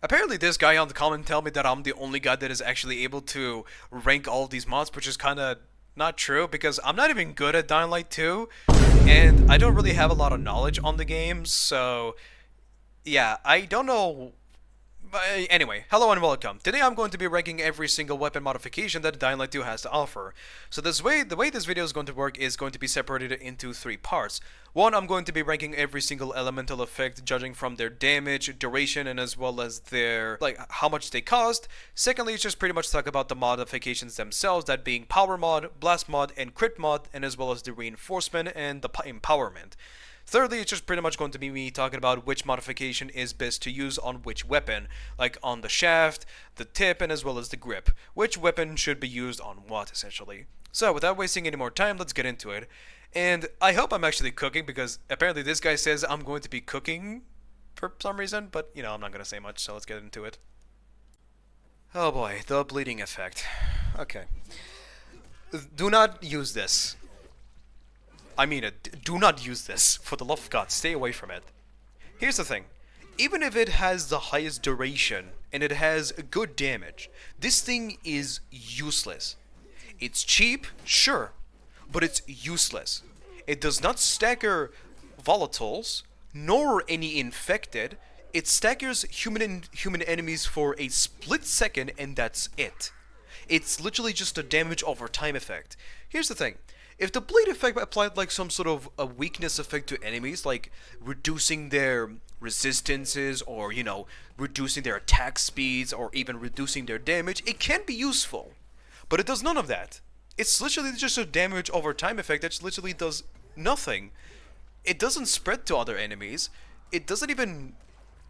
Apparently this guy on the comment tell me that I'm the only guy that is actually able to rank all of these mods, which is kinda not true because I'm not even good at Dying Light 2, and I don't really have a lot of knowledge on the game, so yeah, I don't know. But anyway, hello and welcome. Today I'm going to be ranking every single weapon modification that Dying Light 2 has to offer. So the way this video is going to work is going to be separated into three parts. One, I'm going to be ranking every single elemental effect, judging from their damage, duration, and as well as their, like, how much they cost. Secondly, it's just pretty much talk about the modifications themselves, that being power mod, blast mod, and crit mod, and as well as the reinforcement and the empowerment. Thirdly, it's just pretty much going to be me talking about which modification is best to use on which weapon, like on the shaft, the tip, and as well as the grip. Which weapon should be used on what, essentially. So, without wasting any more time, let's get into it. And I hope I'm actually cooking, because apparently this guy says I'm going to be cooking for some reason, but, you know, I'm not going to say much, so let's get into it. Oh boy, the bleeding effect. Okay. Do not use this. I mean it. Do not use this. For the love of God, stay away from it. Here's the thing. Even if it has the highest duration and it has good damage, this thing is useless. It's cheap, sure, but it's useless. It does not stagger volatiles, nor any infected. It staggers human enemies for a split second, and that's it. It's literally just a damage over time effect. Here's the thing. If the bleed effect applied like some sort of a weakness effect to enemies, like reducing their resistances or, you know, reducing their attack speeds or even reducing their damage, it can be useful. But it does none of that. It's literally just a damage over time effect that literally does nothing. It doesn't spread to other enemies. It doesn't even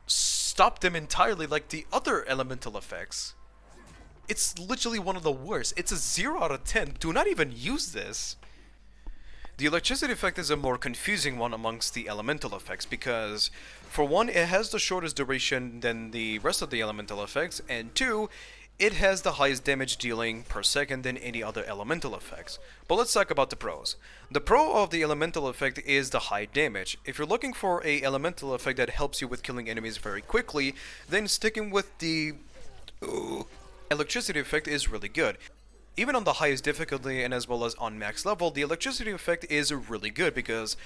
stop them entirely like the other elemental effects. It's literally one of the worst. It's a 0 out of 10. Do not even use this. The electricity effect is a more confusing one amongst the elemental effects because, for one, it has the shortest duration than the rest of the elemental effects, and two, it has the highest damage dealing per second than any other elemental effects. But let's talk about the pros. The pro of the elemental effect is the high damage. If you're looking for a elemental effect that helps you with killing enemies very quickly, then sticking with the electricity effect is really good. Even on the highest difficulty and as well as on max level, the electricity effect is really good because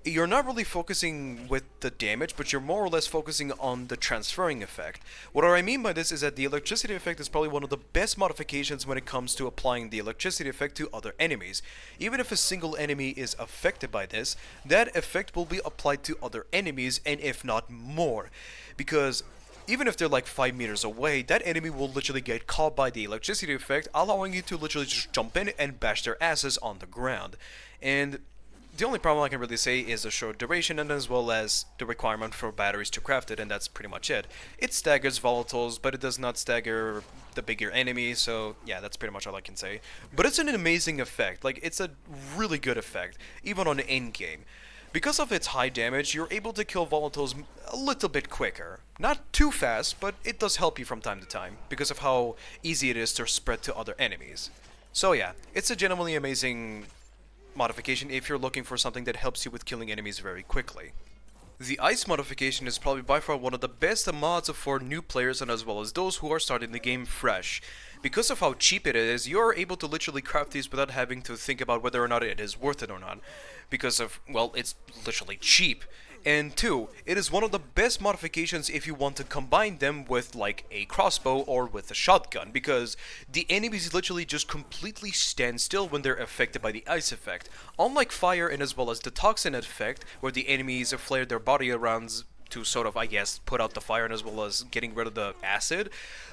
you're not really focusing with the damage, but you're more or less focusing on the transferring effect. What I mean by this is that the electricity effect is probably one of the best modifications when it comes to applying the electricity effect to other enemies. Even if a single enemy is affected by this, that effect will be applied to other enemies, and if not more. Because even if they're like 5 meters away, that enemy will literally get caught by the electricity effect, allowing you to literally just jump in and bash their asses on the ground. And the only problem I can really say is the short duration and as well as the requirement for batteries to craft it, and that's pretty much it. It staggers volatiles, but it does not stagger the bigger enemy, so yeah, that's pretty much all I can say. But it's an amazing effect, like it's a really good effect, even on the end game. Because of its high damage, you're able to kill volatiles a little bit quicker. Not too fast, but it does help you from time to time, because of how easy it is to spread to other enemies. So yeah, it's a genuinely amazing modification if you're looking for something that helps you with killing enemies very quickly. The ice modification is probably by far one of the best mods for new players and as well as those who are starting the game fresh. Because of how cheap it is, you're able to literally craft these without having to think about whether or not it is worth it or not. Because of, well, it's literally cheap. And two, it is one of the best modifications if you want to combine them with like a crossbow or with a shotgun, because the enemies literally just completely stand still when they're affected by the ice effect. Unlike fire and as well as the toxin effect, where the enemies flare their body around to sort of, I guess, put out the fire and as well as getting rid of the acid.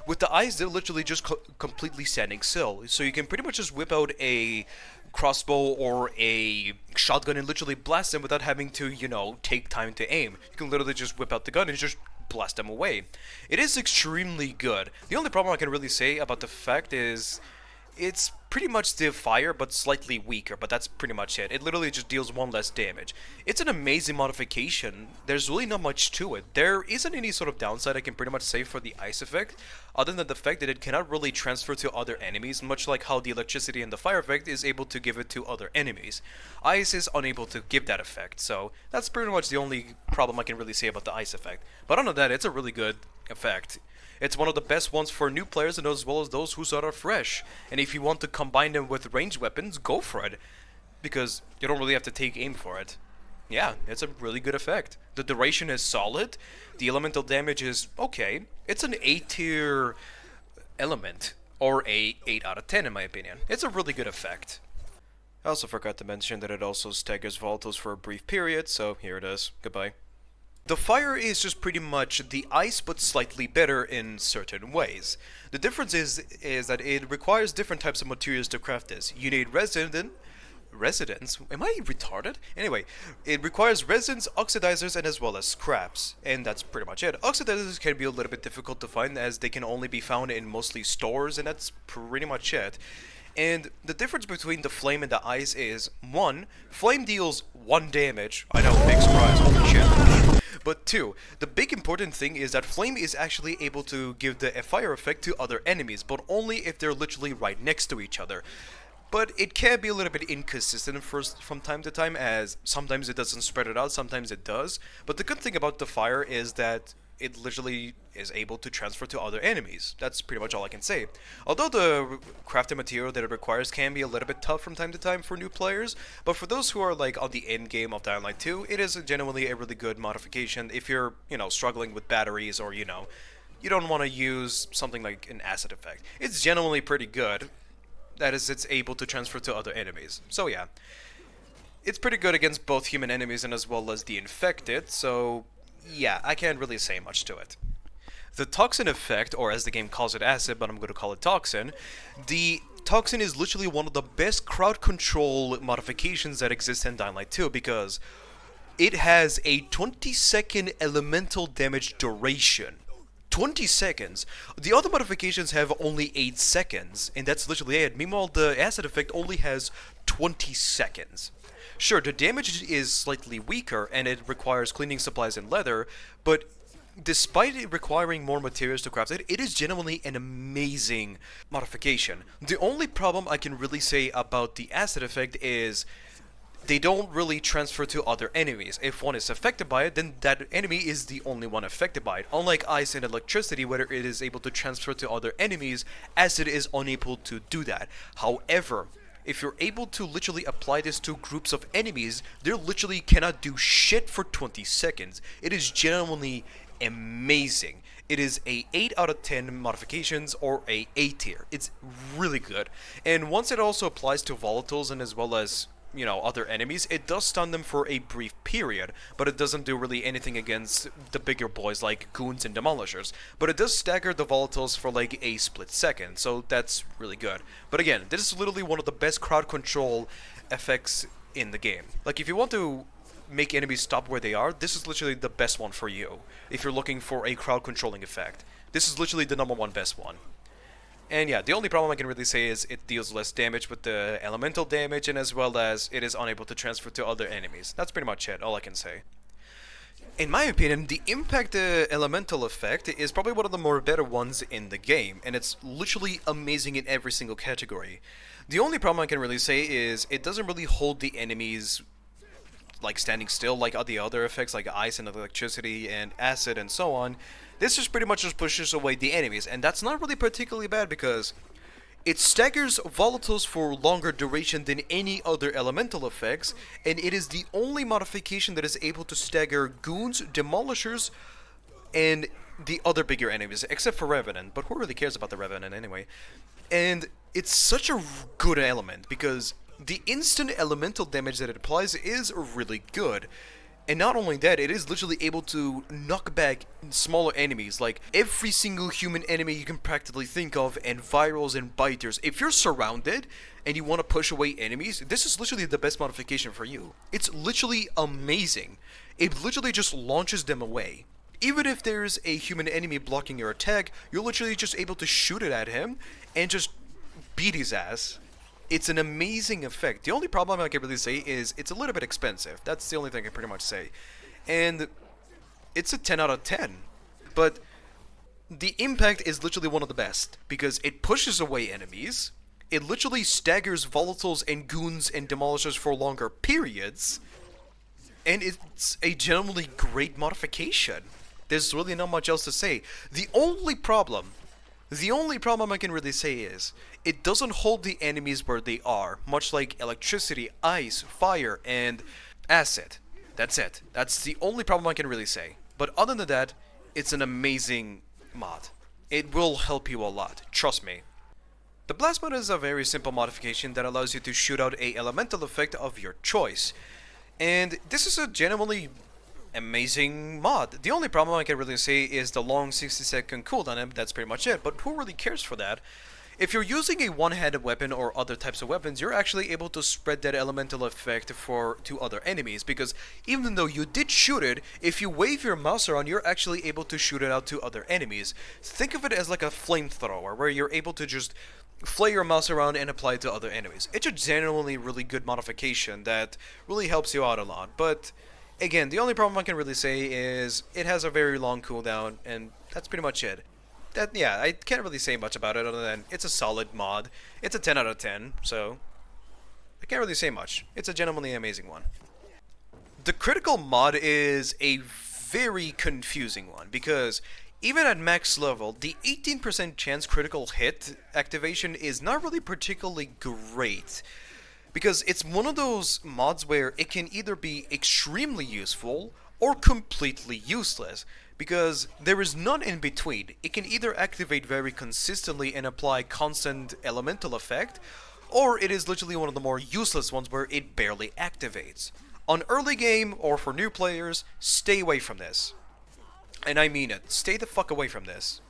With the ice, they're literally just completely standing still. So you can pretty much just whip out a crossbow or a shotgun and literally blast them without having to, you know, take time to aim. You can literally just whip out the gun and just blast them away. It is extremely good. The only problem I can really say about the fact is it's pretty much the fire, but slightly weaker, but that's pretty much it. It literally just deals one less damage. It's an amazing modification. There's really not much to it. There isn't any sort of downside I can pretty much say for the ice effect, other than the fact that it cannot really transfer to other enemies, much like how the electricity and the fire effect is able to give it to other enemies. Ice is unable to give that effect, so that's pretty much the only problem I can really say about the ice effect. But other than that, it's a really good effect. It's one of the best ones for new players and as well as those who start out fresh. And if you want to combine them with ranged weapons, go for it. Because you don't really have to take aim for it. Yeah, it's a really good effect. The duration is solid. The elemental damage is okay. It's an A tier element. Or a 8 out of 10 in my opinion. It's a really good effect. I also forgot to mention that it also staggers volatiles for a brief period, so here it is. Goodbye. The fire is just pretty much the ice, but slightly better in certain ways. The difference is that it requires different types of materials to craft this. You need residence? Am I retarded? Anyway, it requires resins, oxidizers, and as well as scraps. And that's pretty much it. Oxidizers can be a little bit difficult to find as they can only be found in mostly stores, and that's pretty much it. And the difference between the flame and the ice is, 1, flame deals 1 damage. I know, big surprise, holy shit. But 2, the big important thing is that flame is actually able to give the fire effect to other enemies, but only if they're literally right next to each other. But it can be a little bit inconsistent from time to time, as sometimes it doesn't spread it out, sometimes it does. But the good thing about the fire is that it literally is able to transfer to other enemies. That's pretty much all I can say. Although the crafted material that it requires can be a little bit tough from time to time for new players, but for those who are like on the end game of Dying Light 2, it is genuinely a really good modification if you're, struggling with batteries or, you don't want to use something like an acid effect. It's genuinely pretty good. That is, it's able to transfer to other enemies. So yeah. It's pretty good against both human enemies and as well as the infected, so yeah, I can't really say much to it. The Toxin effect, or as the game calls it acid, but I'm going to call it Toxin, the Toxin is literally one of the best crowd control modifications that exist in Dying Light 2 because it has a 20-second elemental damage duration. 20 seconds. The other modifications have only 8 seconds, and that's literally it. Meanwhile, the acid effect only has 20 seconds. Sure, the damage is slightly weaker, and it requires cleaning supplies and leather, but despite it requiring more materials to craft it, it is genuinely an amazing modification. The only problem I can really say about the acid effect is they don't really transfer to other enemies. If one is affected by it, then that enemy is the only one affected by it. Unlike ice and electricity, where it is able to transfer to other enemies, acid is unable to do that. However, if you're able to literally apply this to groups of enemies, they literally cannot do shit for 20 seconds. It is genuinely amazing. It is a 8 out of 10 modifications or a A tier. It's really good. And once it also applies to volatiles and as well as other enemies, it does stun them for a brief period, but it doesn't do really anything against the bigger boys like goons and demolishers. But it does stagger the volatiles for like a split second, so that's really good. But again, this is literally one of the best crowd control effects in the game. Like, if you want to make enemies stop where they are, this is literally the best one for you. If you're looking for a crowd controlling effect, this is literally the #1 best one. And yeah, the only problem I can really say is it deals less damage with the elemental damage, and as well as it is unable to transfer to other enemies. That's pretty much it, all I can say. In my opinion, the impact elemental effect is probably one of the more better ones in the game, and it's literally amazing in every single category. The only problem I can really say is it doesn't really hold the enemies like standing still like the other effects like ice and electricity and acid and so on. This just pretty much just pushes away the enemies, and that's not really particularly bad because it staggers volatiles for longer duration than any other elemental effects, and it is the only modification that is able to stagger goons, demolishers, and the other bigger enemies, except for Revenant, but who really cares about the Revenant anyway? And it's such a good element because the instant elemental damage that it applies is really good. And not only that, it is literally able to knock back smaller enemies, like every single human enemy you can practically think of, and virals and biters. If you're surrounded and you want to push away enemies, this is literally the best modification for you. It's literally amazing. It literally just launches them away. Even if there's a human enemy blocking your attack, you're literally just able to shoot it at him and just beat his ass. It's an amazing effect. The only problem I can really say is it's a little bit expensive. That's the only thing I can pretty much say. And it's a 10 out of 10. But the impact is literally one of the best because it pushes away enemies. It literally staggers volatiles and goons and demolishers for longer periods. And it's a genuinely great modification. There's really not much else to say. The only problem I can really say is it doesn't hold the enemies where they are, much like electricity, ice, fire, and acid. That's it. That's the only problem I can really say. But other than that, it's an amazing mod. It will help you a lot, trust me. The blast mod is a very simple modification that allows you to shoot out a elemental effect of your choice. And this is a genuinely amazing mod. The only problem I can really say is the long 60-second cooldown, and that's pretty much it. But who really cares for that? If you're using a one-handed weapon or other types of weapons, you're actually able to spread that elemental effect to other enemies, because even though you did shoot it, if you wave your mouse around, you're actually able to shoot it out to other enemies. Think of it as like a flamethrower, where you're able to just flay your mouse around and apply it to other enemies. It's a genuinely really good modification that really helps you out a lot, but again, the only problem I can really say is it has a very long cooldown, and that's pretty much it. Yeah, I can't really say much about it other than it's a solid mod. It's a 10 out of 10, so I can't really say much. It's a genuinely amazing one. The critical mod is a very confusing one because even at max level, the 18% chance critical hit activation is not really particularly great. Because it's one of those mods where it can either be extremely useful or completely useless, because there is none in between. It can either activate very consistently and apply constant elemental effect, or it is literally one of the more useless ones where it barely activates. On early game or for new players, stay away from this. And I mean it, stay the fuck away from this.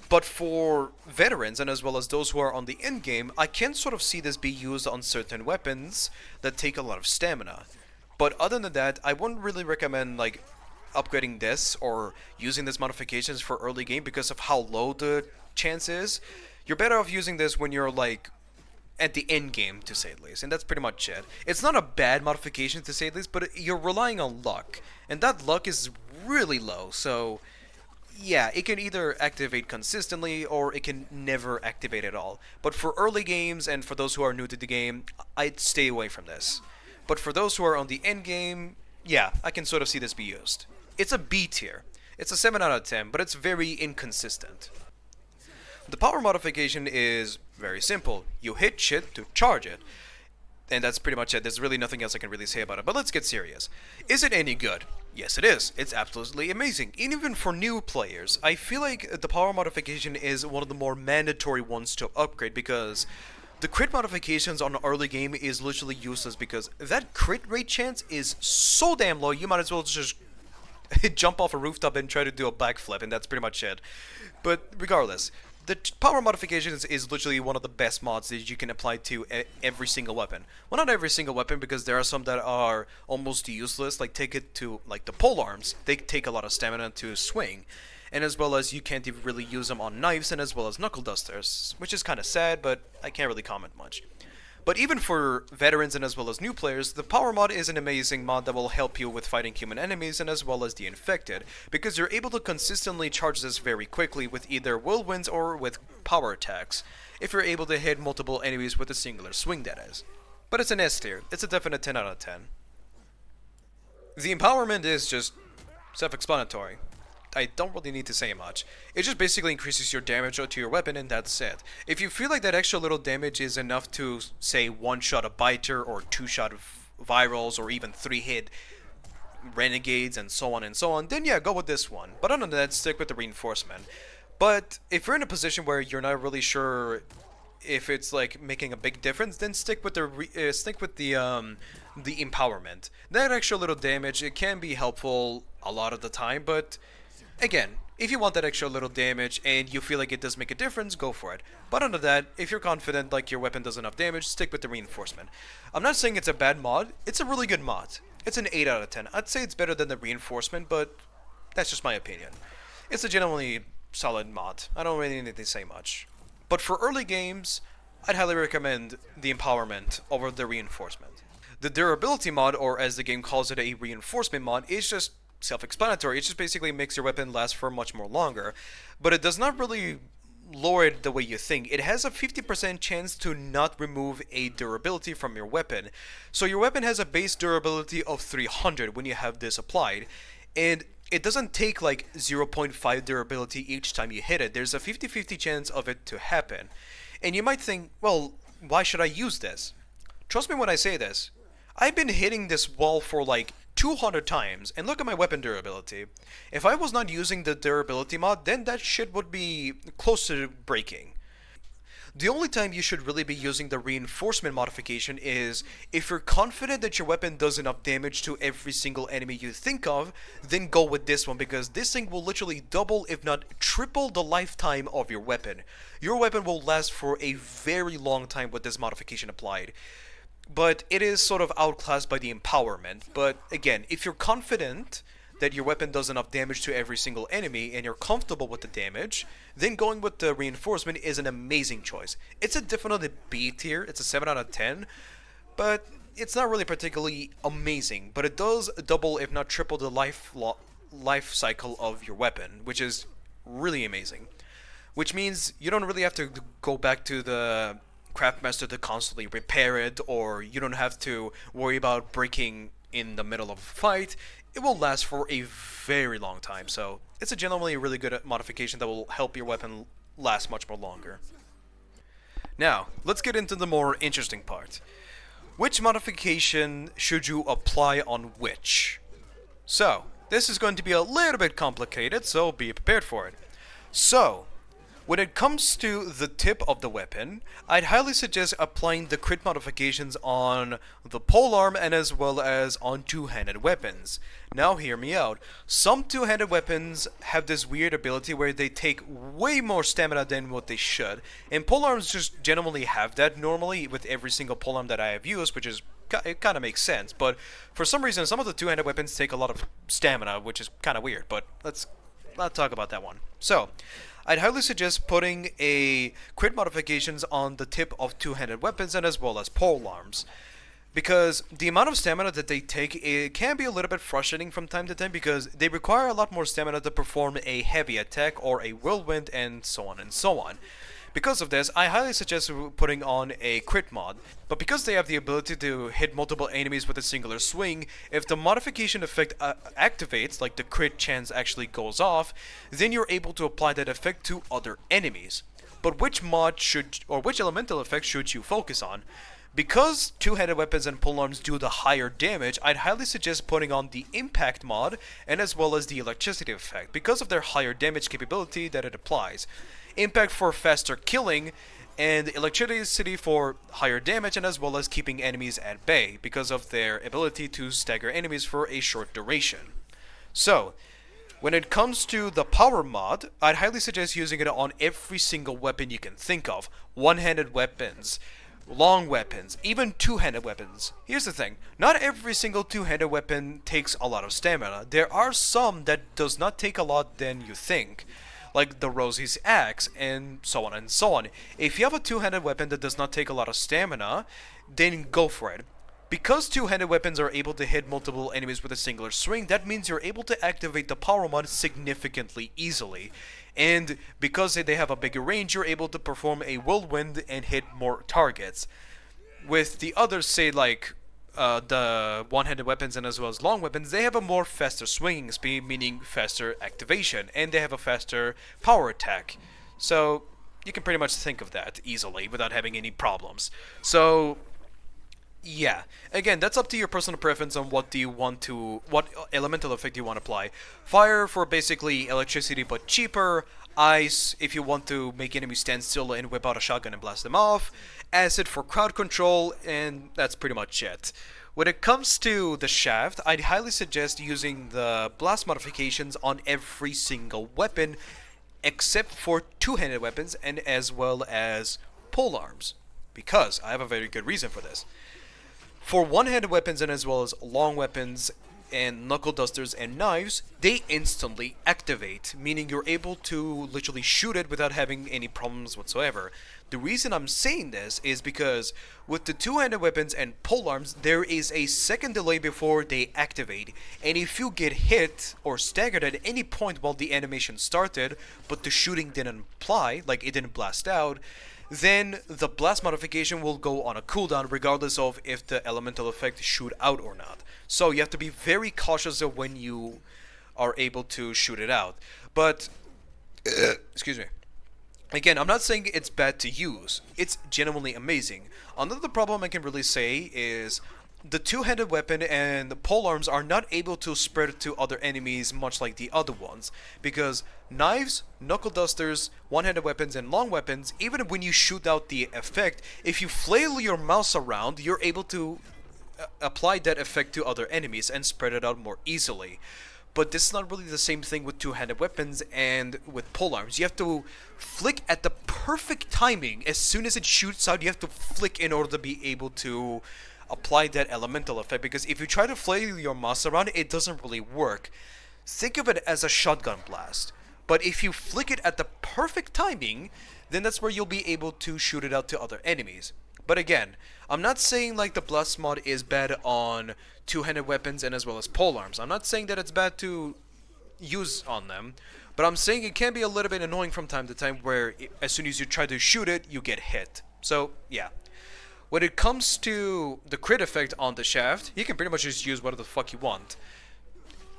But for veterans, and as well as those who are on the end game, I can sort of see this be used on certain weapons that take a lot of stamina. But other than that, I wouldn't really recommend like upgrading this or using these modifications for early game because of how low the chance is. You're better off using this when you're like at the end game, to say the least, and that's pretty much it. It's not a bad modification, to say the least, but you're relying on luck, and that luck is really low, so yeah, it can either activate consistently or it can never activate at all. But for early games and for those who are new to the game, I'd stay away from this. But for those who are on the end game, yeah, I can sort of see this be used. It's a B tier. It's a 7 out of 10, but it's very inconsistent. The power modification is very simple. You hit shit to charge it. And that's pretty much it. There's really nothing else I can really say about it. But let's get serious. Is it any good? Yes, it is. It's absolutely amazing. Even for new players, I feel like the power modification is one of the more mandatory ones to upgrade because the crit modifications on early game is literally useless because that crit rate chance is so damn low, you might as well just jump off a rooftop and try to do a backflip, and that's pretty much it. But regardless, the power modifications is literally one of the best mods that you can apply to every single weapon. Well, not every single weapon, because there are some that are almost useless. Like, take it to, like, the pole arms. They take a lot of stamina to swing. And as well as you can't even really use them on knives, and as well as knuckle dusters. Which is kind of sad, but I can't really comment much. But even for veterans and as well as new players, the power mod is an amazing mod that will help you with fighting human enemies and as well as the infected, because you're able to consistently charge this very quickly with either whirlwinds or with power attacks, if you're able to hit multiple enemies with a singular swing, that is. But it's an S tier. It's a definite 10 out of 10. The empowerment is just self-explanatory. I don't really need to say much. It just basically increases your damage to your weapon, and that's it. If you feel like that extra little damage is enough to, say, one-shot a biter, or two-shot virals, or even three-hit renegades, and so on, then yeah, go with this one. But other than that, stick with the reinforcement. But if you're in a position where you're not really sure if it's like making a big difference, then stick with the empowerment. That extra little damage, it can be helpful a lot of the time, but again, if you want that extra little damage and you feel like it does make a difference, go for it. But under that, if you're confident like your weapon does enough damage, stick with the reinforcement. I'm not saying it's a bad mod, it's a really good mod. It's an 8 out of 10. I'd say it's better than the reinforcement, but that's just my opinion. It's a genuinely solid mod. I don't really need to say much. But for early games, I'd highly recommend the empowerment over the reinforcement. The durability mod, or as the game calls it, a reinforcement mod, is just self-explanatory. It just basically makes your weapon last for much more longer, but it does not really lower it the way you think. It has a 50% chance to not remove a durability from your weapon. So your weapon has a base durability of 300 when you have this applied, and it doesn't take like 0.5 durability each time you hit it. There's a 50-50 chance of it to happen. And you might think, well, why should I use this? Trust me when I say this. I've been hitting this wall for like 200 times, and look at my weapon durability. If I was not using the durability mod, then that shit would be close to breaking. The only time you should really be using the reinforcement modification is if you're confident that your weapon does enough damage to every single enemy you think of, then go with this one, because this thing will literally double if not triple the lifetime of your weapon. Your weapon will last for a very long time with this modification applied. But it is sort of outclassed by the empowerment. But again, if you're confident that your weapon does enough damage to every single enemy and you're comfortable with the damage, then going with the reinforcement is an amazing choice. It's a definitely B tier, it's a 7 out of 10, but it's not really particularly amazing, but it does double if not triple the life cycle of your weapon, which is really amazing. Which means you don't really have to go back to the Craftmaster to constantly repair it, or you don't have to worry about breaking in the middle of a fight. It will last for a very long time, so it's a genuinely really good modification that will help your weapon last much more longer. Now, let's get into the more interesting part. Which modification should you apply on which? So, this is going to be a little bit complicated, so be prepared for it. So, when it comes to the tip of the weapon, I'd highly suggest applying the crit modifications on the polearm and as well as on two-handed weapons. Now hear me out. Some two-handed weapons have this weird ability where they take way more stamina than what they should, and polearms just generally have that normally with every single polearm that I have used, which is it kind of makes sense, but for some reason some of the two-handed weapons take a lot of stamina, which is kind of weird, but let's not talk about that one. So, I'd highly suggest putting a crit modifications on the tip of two-handed weapons and as well as polearms, because the amount of stamina that they take, it can be a little bit frustrating from time to time because they require a lot more stamina to perform a heavy attack or a whirlwind and so on and so on. Because of this, I highly suggest putting on a crit mod, but because they have the ability to hit multiple enemies with a singular swing, if the modification effect activates, like the crit chance actually goes off, then you're able to apply that effect to other enemies. But which mod should, or which elemental effect should you focus on? Because two-handed weapons and polearms do the higher damage, I'd highly suggest putting on the impact mod and as well as the electricity effect, because of their higher damage capability that it applies. Impact for faster killing, and electricity for higher damage and as well as keeping enemies at bay, because of their ability to stagger enemies for a short duration. So, when it comes to the power mod, I'd highly suggest using it on every single weapon you can think of. One-handed weapons, long weapons, even two-handed weapons. Here's the thing, not every single two-handed weapon takes a lot of stamina. There are some that does not take a lot than you think, like the Rosie's axe and so on and so on. If you have a two-handed weapon that does not take a lot of stamina, then go for it. Because two-handed weapons are able to hit multiple enemies with a singular swing, that means you're able to activate the power mod significantly easily. And because they have a bigger range, you're able to perform a whirlwind and hit more targets. With the others, say like the one-handed weapons and as well as long weapons, they have a more faster swinging speed, meaning faster activation, and they have a faster power attack. So you can pretty much think of that easily without having any problems. So yeah, again, that's up to your personal preference on what elemental effect you want to apply. Fire for basically electricity but cheaper. Ice if you want to make enemies stand still and whip out a shotgun and blast them off. Acid for crowd control, and that's pretty much it. When it comes to the shaft, I'd highly suggest using the blast modifications on every single weapon except for two-handed weapons and as well as polearms, because I have a very good reason for this. For one-handed weapons and as well as long weapons, and knuckle dusters and knives, they instantly activate, meaning you're able to literally shoot it without having any problems whatsoever. The reason I'm saying this is because with the two-handed weapons and polearms, there is a second delay before they activate, and if you get hit or staggered at any point while the animation started, but the shooting didn't apply, like it didn't blast out, then the blast modification will go on a cooldown regardless of if the elemental effect shoot out or not. So you have to be very cautious of when you are able to shoot it out. But, excuse me. Again, I'm not saying it's bad to use. It's genuinely amazing. Another problem I can really say is the two-handed weapon and the polearms are not able to spread to other enemies much like the other ones, because knives, knuckle dusters, one-handed weapons, and long weapons, even when you shoot out the effect, if you flail your mouse around, you're able to apply that effect to other enemies and spread it out more easily. But this is not really the same thing with two-handed weapons and with polearms. You have to flick at the perfect timing. As soon as it shoots out, you have to flick in order to be able to apply that elemental effect, because if you try to flail your mouse around, it doesn't really work. Think of it as a shotgun blast. But if you flick it at the perfect timing, then that's where you'll be able to shoot it out to other enemies. But again, I'm not saying like the blast mod is bad on two-handed weapons and as well as polearms. I'm not saying that it's bad to use on them, but I'm saying it can be a little bit annoying from time to time where as soon as you try to shoot it, you get hit. So yeah. When it comes to the crit effect on the shaft, you can pretty much just use whatever the fuck you want.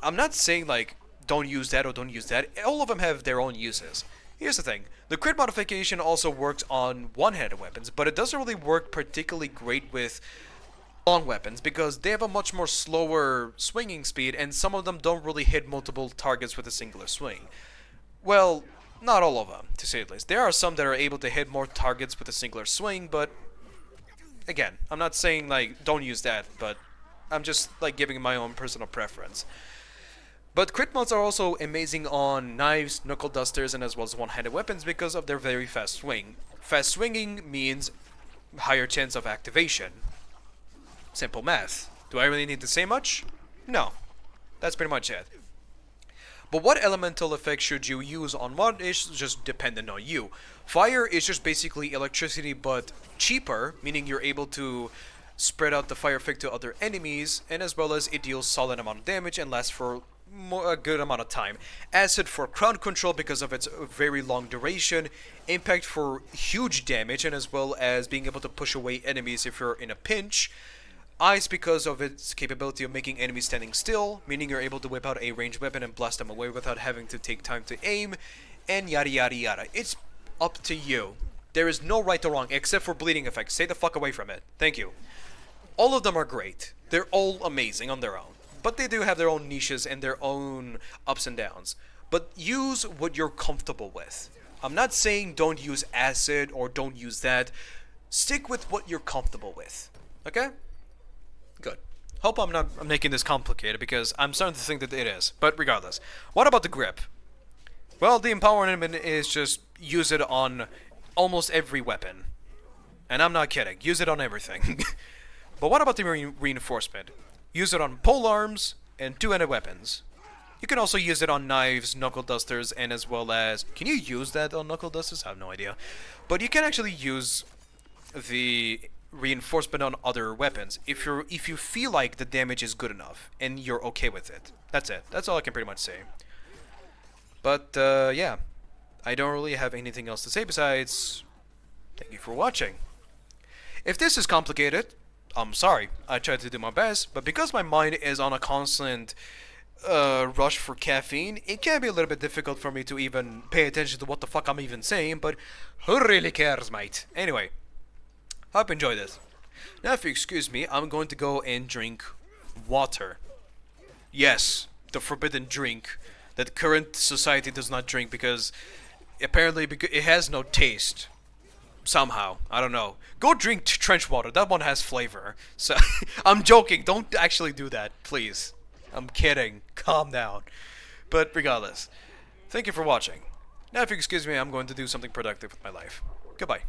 I'm not saying like don't use that or don't use that. All of them have their own uses. Here's the thing. The crit modification also works on one-handed weapons, but it doesn't really work particularly great with long weapons because they have a much more slower swinging speed, and some of them don't really hit multiple targets with a singular swing. Well, not all of them, to say the least. There are some that are able to hit more targets with a singular swing, but again, I'm not saying like don't use that, but I'm just like giving my own personal preference. But crit mods are also amazing on knives, knuckle dusters, and as well as one-handed weapons because of their very fast swing. Fast swinging means higher chance of activation. Simple math. Do I really need to say much? No. That's pretty much it. But what elemental effect should you use on what is just dependent on you. Fire is just basically electricity but cheaper, meaning you're able to spread out the fire effect to other enemies, and as well as it deals solid amount of damage and lasts for a good amount of time. Acid for crowd control because of its very long duration, impact for huge damage, and as well as being able to push away enemies if you're in a pinch. Ice because of its capability of making enemies standing still, meaning you're able to whip out a ranged weapon and blast them away without having to take time to aim, and yada yada yada. It's up to you. There is no right or wrong except for bleeding effects. Stay the fuck away from it. Thank you. All of them are great. They're all amazing on their own. But they do have their own niches and their own ups and downs. But use what you're comfortable with. I'm not saying don't use acid or don't use that. Stick with what you're comfortable with. Okay? Good. Hope I'm not making this complicated because I'm starting to think that it is. But regardless. What about the grip? Well, the empowerment is just use it on almost every weapon. And I'm not kidding. Use it on everything. But what about the reinforcement? Use it on polearms and two-handed weapons. You can also use it on knives, knuckle dusters, and as well as... Can you use that on knuckle dusters? I have no idea. But you can actually use the reinforcement on other weapons if you feel like the damage is good enough and you're okay with it. That's it. That's all I can pretty much say. But yeah, I don't really have anything else to say besides thank you for watching. If this is complicated, I'm sorry. I tried to do my best, but because my mind is on a constant rush for caffeine, it can be a little bit difficult for me to even pay attention to what the fuck I'm even saying, but who really cares, mate? Anyway, hope you enjoy this. Now, if you excuse me, I'm going to go and drink water. Yes, the forbidden drink that current society does not drink because apparently it has no taste. Somehow, I don't know. Go drink trench water. That one has flavor. So I'm joking. Don't actually do that, please. I'm kidding. Calm down. But regardless, thank you for watching. Now, if you excuse me, I'm going to do something productive with my life. Goodbye.